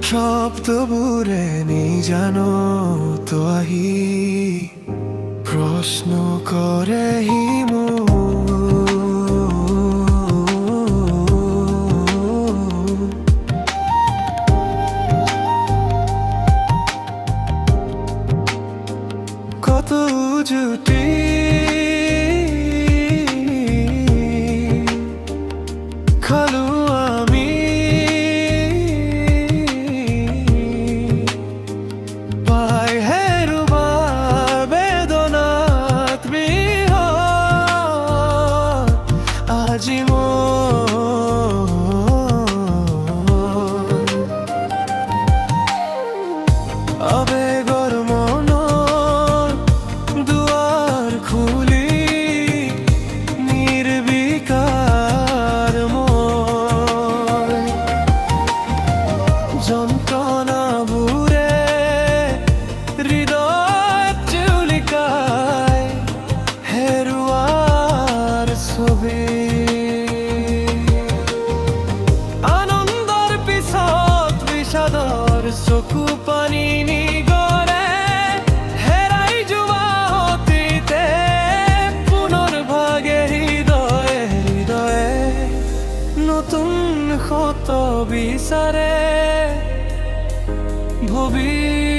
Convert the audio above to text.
শব্দবোৰে নিজানো তো আহি প্ৰশ্ন কৰেহি মোক কত জুটি খালো আমি পাই হেৰুবাৰ বেদনাত বিহৰ আজি আবেগৰ মনৰ দুৱাৰ খুলি নিৰ্বিকাৰ মই যন্ত্ৰণাবোৰে হৃদয়ত জুলিকাই হেৰুৱাৰ ছবি আনন্দৰ পিছত বিষাদৰ চকু পানী নিগৰে হেৰাই যোৱা অতীতে পুনৰ ভাগে হৃদয়ে হৃদয়ে নতুন ক্ষত বিচাৰে ভৱিষ্যত